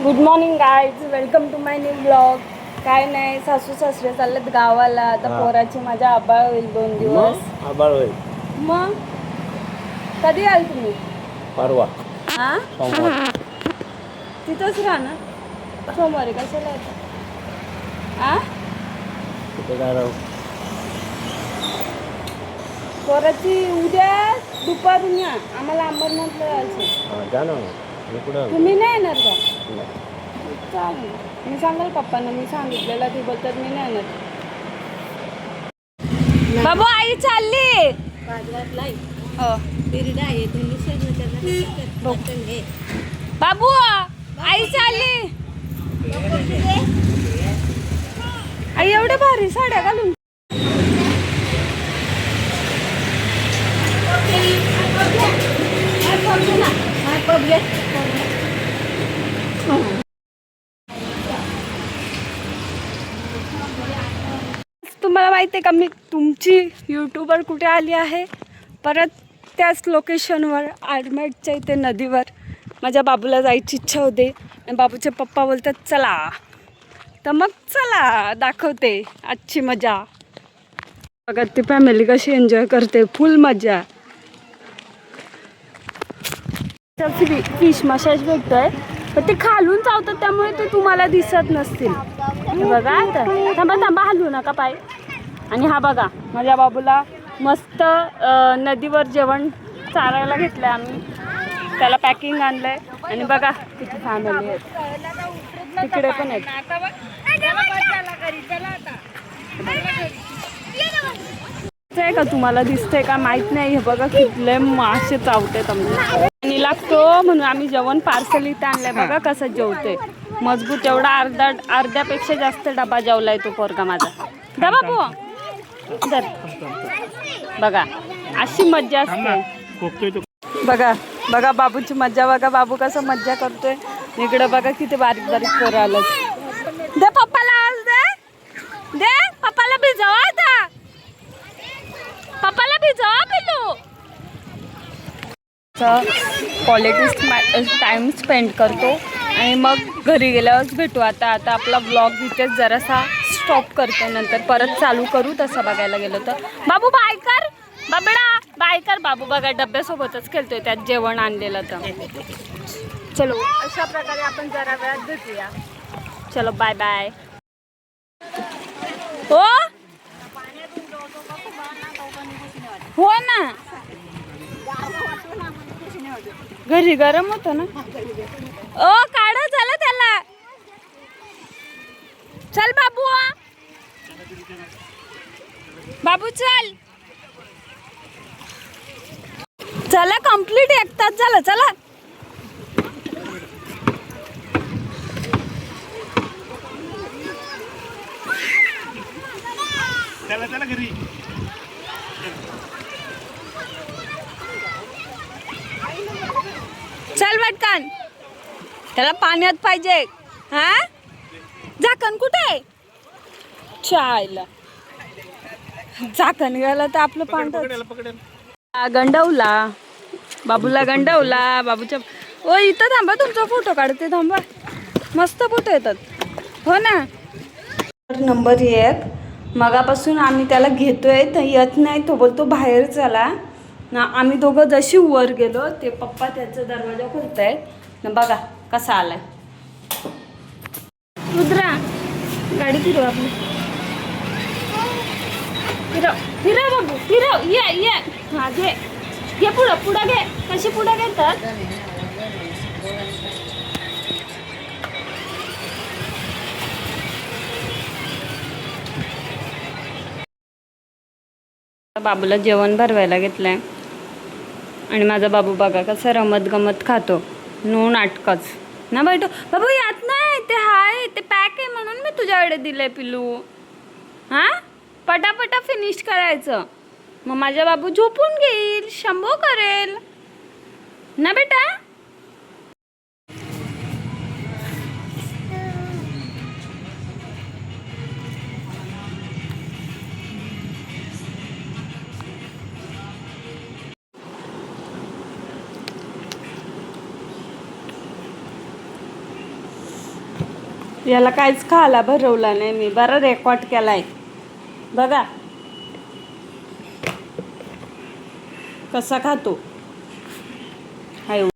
Good morning guys, welcome to my new blog. काय नाही, सासू सासरे चाललेत गावाला. आता पोराची माझ्या आबाळ होईल 2 दिवस. आबाळ होईल. मग कधी आल तुम्ही? परवा. हा, सोमवार. तिथंच राहा ना. सोमवारी कशाला येतं? आ कुठे काय राहू? पोराची उद्या दुपारून या. आम्हाला अंबरनाथला जायचं. जा ना. मी कुठं? तुम्ही नाही येणार का? नाही. चालेल, मी सांगाल पप्पांना. मी सांगितलेलं ती बोलतात मी नाही येणार. बाबू आई चालली. हो. बाबू आई चालली. आई एवढ्या भारी साड्या घालून. तुम्हाला माहिती आहे का, मी तुमची यूट्यूबवर कुठे आली आहे? परत त्याच लोकेशनवर, आडमेटच्या इथे नदीवर. माझ्या बाबूला जायची इच्छा होते आणि बाबूचे पप्पा बोलतात चला. तर मग चला, दाखवते आजची मजा. बघा ती फॅमिली कशी एन्जॉय करते, फुल मजा. फिश मसाज भेटतोय, पण ते खालून चावतात त्यामुळे ते तुम्हाला दिसत नसतील. बघा आता, थांबा थांबा, हलवू नका पाय. आणि हा बघा, माझ्या बाबूला मस्त नदीवर जेवण चारायला घेतलंय आम्ही. त्याला पॅकिंग आणलंय. आणि बघा किती फॅमिली आहेत, तिकडे पण आहेत. आहे का, तुम्हाला दिसतंय का माहित नाही. हे बघा कितले मासे चावतात आमचे. आणि लागतो म्हणून आम्ही जेवण पार्सल इथे आणलंय. बघा कसं जेवते, मजबूत. एवढा अर्ध्यापेक्षा जास्त डबा जेवलाय तो पोरगा माझा. दा बाबू धर. बघा अशी मज्जा असते. बघा बघा बाबूची मज्जा. बघा बाबू कसं मज्जा करतोय. इकडे बघा किती बारीक बारीक पोरं आलं. दे पप्पाला आज, दे पप्पाला भिजवा. आता पप्पाला भिजवा पिलू. क्वालिटी टाइम स्पेंड करतो आणि मग घरी गेल्यावरच भेटू. आता आपला ब्लॉग इथेच जरासा स्टॉप करते, नंतर परत चालू करू. तसं बघायला गेलो तर बाबू बाय कर, बाबडा बाय कर. बाबू बघा डब्यासोबतच खेळतोय, त्यात जेवण आणलेलं. तर चलो, अशा प्रकारे आपण जरा वेळात भेटूया. चलो बाय बाय. हो ना, घरी गरम होतं ना. ओ काढा झालं त्याला. चल बाबू, बाबू चल. चला कंप्लीट 1 तास झालं. चला चला चला घरी. चल पटकन, त्याला पाण्यात पाहिजे. हा, झाकण कुठे? चायला झाकण गेलं तर आपलं पांढर. गंडवला बाबूला, गंडवला बाबूच्या. ओ इथं थांबा, तुमचा फोटो काढते. थांबा, मस्त फोटो येतात. हो ना. नंबर 1. मगापासून आम्ही त्याला घेतोय तर येत नाही. तो बोलतो बाहेर चला ना. आम्ही दोघं जशी वर गेलो, ते पप्पा त्याचा दरवाजा खोलतायत ना. बघा कसा आलाय. रुद्रा गाडी फिरव आपली. फिरव फिरव बाबू, फिरव. ये हा, घे पुढं घे. कशी पुढं घेतात? बाबूला जेवण भरवायला घेतलंय आणि माझा बाबू बघा कसं रमत गमत खातो. नो नाटकच ना बैठो. बाबू यात नाही, ते हाय, ते पॅक आहे म्हणून मी तुझ्याकडे दिलंय पिलू. हां, पटापटा फिनिश करायचं. मग माझा बाबू झोपून घेईल, शंभो करेल ना बेटा. याला काहीच खायला भरवला नाही मी, बरं रेकॉर्ड केलाय बघा कसा खातो. हाय